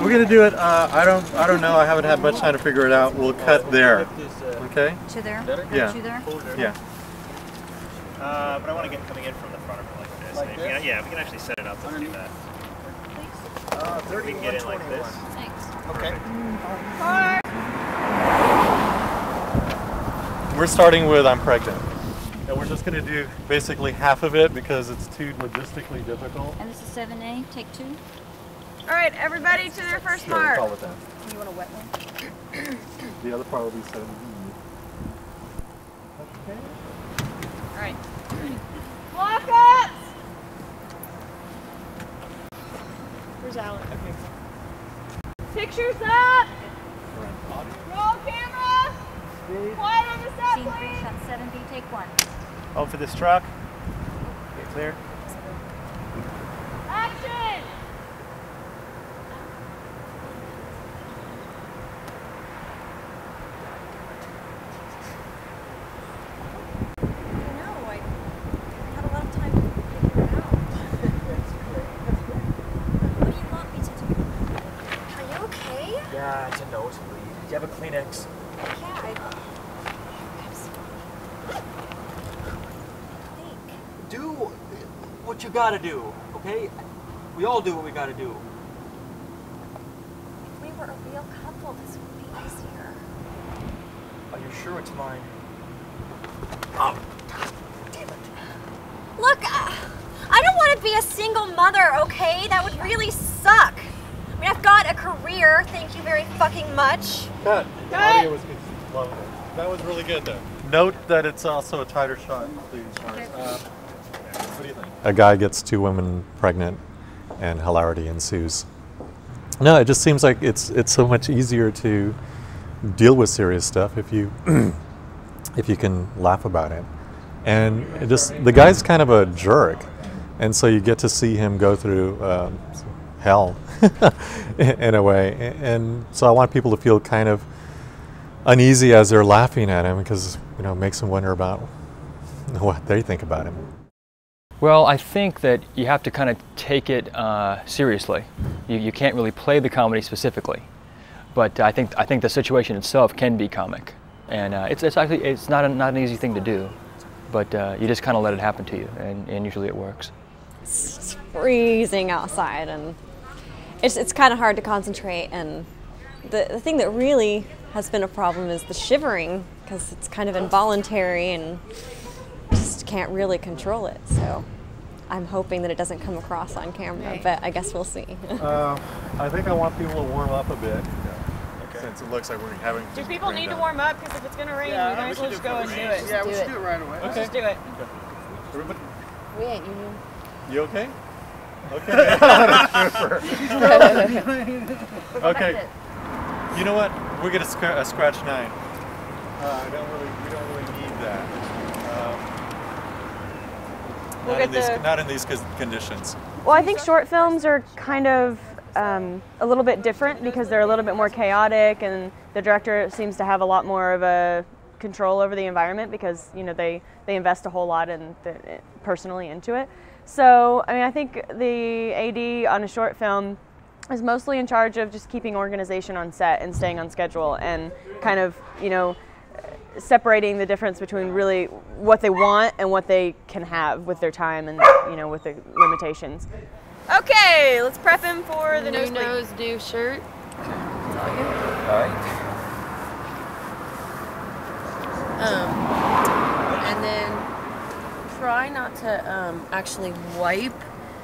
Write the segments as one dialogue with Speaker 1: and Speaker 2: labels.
Speaker 1: We're gonna do it. I don't know. I haven't had much time to figure it out. We'll cut there. Okay.
Speaker 2: To there.
Speaker 1: Yeah.
Speaker 2: To there.
Speaker 1: Yeah.
Speaker 3: But I want to get coming in from the front of it like this.
Speaker 4: Like this?
Speaker 3: Yeah, we can actually set it up. Let's do that.
Speaker 2: Please.
Speaker 3: We can get in like this.
Speaker 2: Thanks.
Speaker 4: Okay.
Speaker 1: We're starting with I'm pregnant. And we're just gonna do basically half of it because it's too logistically difficult.
Speaker 2: And this is 7A, take 2.
Speaker 5: All right, everybody to their first
Speaker 1: Sure, we'll
Speaker 5: mark.
Speaker 1: call it that.
Speaker 5: You want a wet one?
Speaker 1: The other part will be 7B. Okay.
Speaker 5: All right. Block ups! Where's Alan? Pictures up! Roll camera! Quiet on the set,
Speaker 2: Scene 3,
Speaker 5: please!
Speaker 2: shot 7B, take 1.
Speaker 3: Oh, for this truck. Okay, clear.
Speaker 5: Action!
Speaker 6: No, I had a lot of time to figure it out. What do you want me to do? Are you okay?
Speaker 4: Yeah, it's a nosebleed. Do you have a Kleenex?
Speaker 6: Yeah, I think.
Speaker 4: Do what you gotta do, okay? We all do what we gotta do.
Speaker 6: If we were a real couple, this would be easier.
Speaker 4: Are you sure it's mine? Oh, damn it.
Speaker 6: Look, I don't want to be a single mother, okay? That would really suck. I mean, I've got a career, thank you very fucking much.
Speaker 1: Cut. The audio was low. That was really good though. Note that it's also a tighter shot, please. What do you think? A guy gets 2 women pregnant and hilarity ensues. No, it just seems like it's so much easier to deal with serious stuff if you if you can laugh about it. And it just the guy's kind of a jerk, and so you get to see him go through hell in a way. And so I want people to feel kind of uneasy as they're laughing at him because it makes them wonder about what they think about him.
Speaker 7: Well, I think that you have to kind of take it seriously. You can't really play the comedy specifically, but I think the situation itself can be comic, and it's not an easy thing to do, but you just kind of let it happen to you, and usually it works.
Speaker 8: It's freezing outside, and it's kind of hard to concentrate. And the thing that really has been a problem is the shivering, because it's kind of involuntary and just can't really control it. So I'm hoping that it doesn't come across on camera, but I guess we'll see.
Speaker 1: I think I want people to warm up a bit, since it looks like we're having.
Speaker 5: Do people need to warm up? Because if it's going to rain, we might as well just go and do it.
Speaker 4: Yeah, we should do it right away.
Speaker 5: Let's just do it.
Speaker 1: Everybody,
Speaker 6: We ain't union.
Speaker 1: you okay? Okay. Okay. You know what? We're gonna scratch 9. We don't really need that. Not in these conditions.
Speaker 5: Well, I think short films are kind of a little bit different because they're a little bit more chaotic, and the director seems to have a lot more of a control over the environment because they invest a whole lot personally into it. So I mean, I think the AD on a short film is mostly in charge of just keeping organization on set and staying on schedule and kind of separating the difference between really what they want and what they can have with their time and with the limitations. Okay, let's prep him for the
Speaker 9: new nose, new shirt.
Speaker 4: All right.
Speaker 9: And then try not to actually wipe,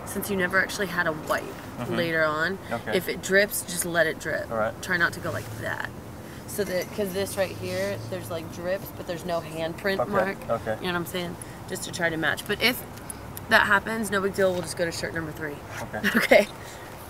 Speaker 9: since you never actually had a wipe later on.
Speaker 1: Okay.
Speaker 9: If it drips, just let it drip.
Speaker 1: All right.
Speaker 9: Try not to go like that. So that, because this right here, there's like drips, but there's no handprint mark.
Speaker 1: Okay.
Speaker 9: You know what I'm saying? Just to try to match. But if that happens, no big deal. We'll just go to shirt number 3.
Speaker 1: Okay.
Speaker 9: Okay.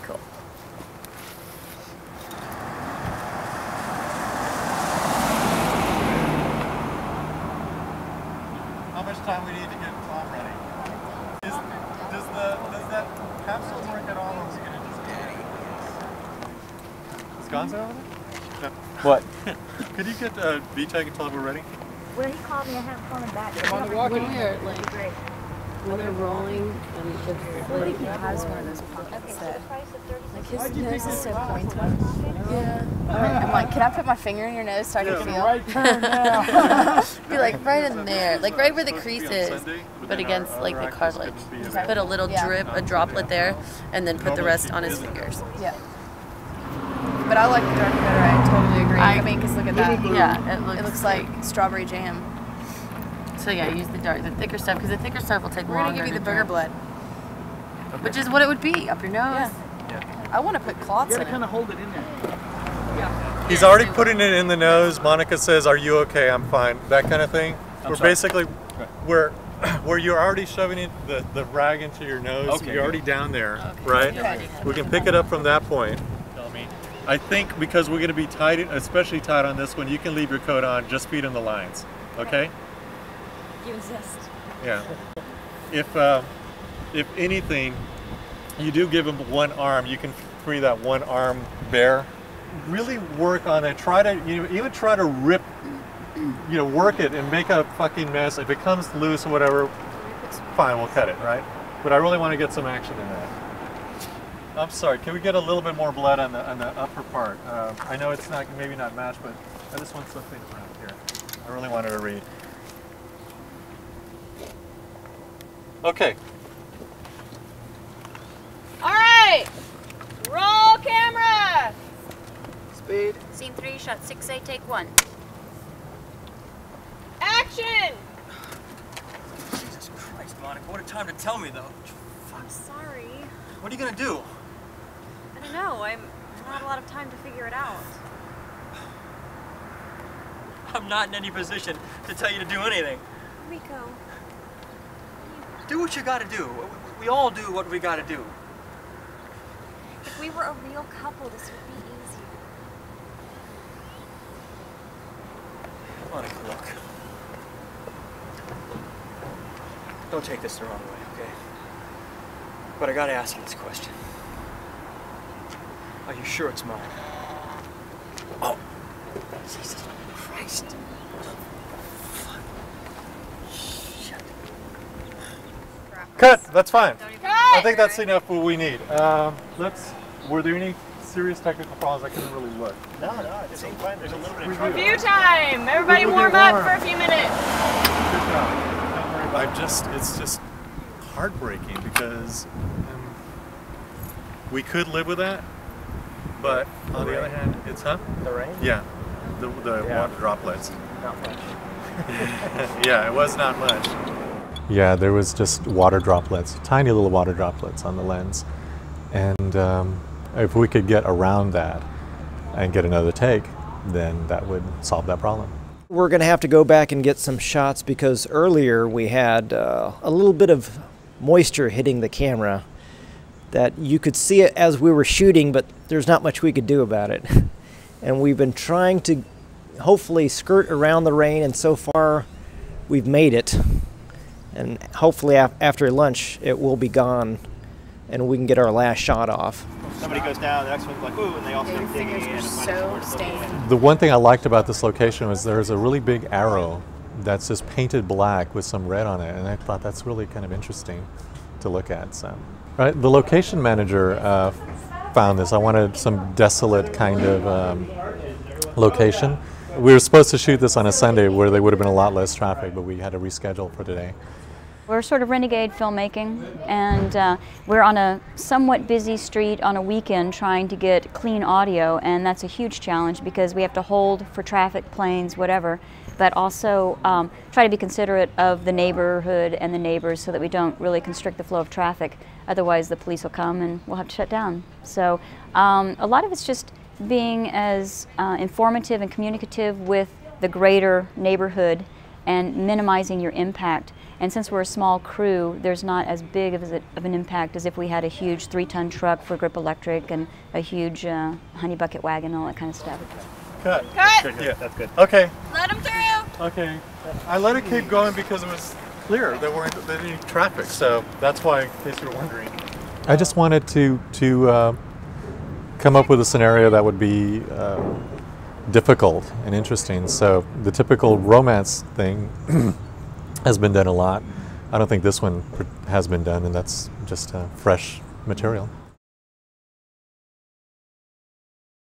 Speaker 9: Cool.
Speaker 1: How much time we need to get Tom ready? Does that capsule work at all, or is it gonna just get? Is Gonzo on it? No. What? Could you get VTech until we're ready?
Speaker 2: Well, he called me. I haven't called him back.
Speaker 4: I'm on the walking.
Speaker 9: When we're like,
Speaker 2: Great.
Speaker 9: when they're rolling, and the lady has one of those pockets
Speaker 2: Okay, so
Speaker 9: that
Speaker 2: the price of 37
Speaker 9: Like his nose is so pointy. Yeah. I'm like, can I put my finger in your nose so I can feel? Right turn now. Be like right in there, like right where the crease is, but against like the cartilage. Just put a little a droplet there, and then put the rest on his fingers.
Speaker 10: Yeah. But I like the darker better. I totally agree. I mean, because look at that.
Speaker 9: Yeah,
Speaker 10: it looks like strawberry jam.
Speaker 9: So yeah, use the thicker stuff, because the thicker stuff will take
Speaker 10: We're
Speaker 9: longer.
Speaker 10: gonna give you
Speaker 9: to
Speaker 10: the booger
Speaker 9: dry.
Speaker 10: blood.
Speaker 9: Which is what it would be, up your nose.
Speaker 10: Yeah. I want to put clots in it.
Speaker 4: kind of hold it in there.
Speaker 10: Yeah.
Speaker 1: He's already putting it in the nose. Monica says, "Are you okay? I'm fine." That kind of thing. We're basically where you're already shoving it, the rag into your nose.
Speaker 7: Okay,
Speaker 1: you're already down there, right?
Speaker 10: Okay.
Speaker 1: We can pick it up from that point. I think because we're going to be tight, especially tight on this one, you can leave your coat on. Just feed him the lines, okay?
Speaker 8: You insist.
Speaker 1: Yeah. If anything, you do give him one arm. You can free that one arm bare. Really work on it. Try to even try to rip, work it and make a fucking mess. If it comes loose or whatever, fine, we'll cut it, right? But I really want to get some action in that. I'm sorry. Can we get a little bit more blood on the upper part? I know it's maybe not matched, but I just want something around here. I really wanted to read. Okay.
Speaker 6: All right. Roll camera.
Speaker 4: Speed.
Speaker 2: Scene 3, shot 6A, take 1.
Speaker 6: Action.
Speaker 4: Jesus Christ, Monica, what a time to tell me, though.
Speaker 8: I'm sorry.
Speaker 4: What are you gonna do?
Speaker 8: I don't know. I don't have a lot of time to figure it out.
Speaker 4: I'm not in any position to tell you to do anything.
Speaker 8: Rico.
Speaker 4: Do what you gotta do. We all do what we gotta do.
Speaker 8: If we were a real couple, this would be easier.
Speaker 4: Monica, look. Don't take this the wrong way, okay? But I gotta ask you this question. Are you sure it's mine? Oh! Jesus Christ.
Speaker 1: Cut. That's fine. I think that's enough what we need. Were there any serious technical problems? I couldn't really look.
Speaker 3: No, it's fine. There's a little bit of trouble.
Speaker 6: Review time. Everybody warm up for a few minutes.
Speaker 1: Good job. It's just heartbreaking because we could live with that, but on the other hand, it's
Speaker 3: The rain?
Speaker 1: Yeah, the water droplets.
Speaker 3: Not much.
Speaker 1: Yeah, it was not much. Yeah, there was just water droplets, tiny little water droplets on the lens, and if we could get around that and get another take, then that would solve that problem.
Speaker 11: We're going to have to go back and get some shots because earlier we had a little bit of moisture hitting the camera that you could see it as we were shooting, but there's not much we could do about it. And we've been trying to hopefully skirt around the rain, and so far we've made it. And hopefully after lunch it will be gone and we can get our last shot off.
Speaker 3: Somebody goes down, the next one's like, ooh, and they all start digging.
Speaker 10: Fingers were so stained.
Speaker 1: The one thing I liked about this location was there's a really big arrow that's just painted black with some red on it, and I thought that's really kind of interesting to look at. So, right, the location manager found this. I wanted some desolate kind of location. We were supposed to shoot this on a Sunday where there would have been a lot less traffic, but we had to reschedule for today.
Speaker 2: We're sort of renegade filmmaking, and we're on a somewhat busy street on a weekend trying to get clean audio, and that's a huge challenge because we have to hold for traffic, planes, whatever, but also try to be considerate of the neighborhood and the neighbors so that we don't really constrict the flow of traffic. Otherwise the police will come and we'll have to shut down. So a lot of it's just being as informative and communicative with the greater neighborhood and minimizing your impact. And since we're a small crew, there's not as big of an impact as if we had a huge 3-ton truck for Grip Electric and a huge honey bucket wagon and all that kind of stuff.
Speaker 1: Cut.
Speaker 6: Cut.
Speaker 1: Yeah,
Speaker 3: that's good.
Speaker 1: Okay.
Speaker 6: Let them through.
Speaker 1: Okay. I let it keep going because it was clear there weren't any traffic, so that's why, in case you're wondering. I just wanted to come up with a scenario that would be difficult and interesting. So the typical romance thing has been done a lot. I don't think this one has been done, and that's just fresh material.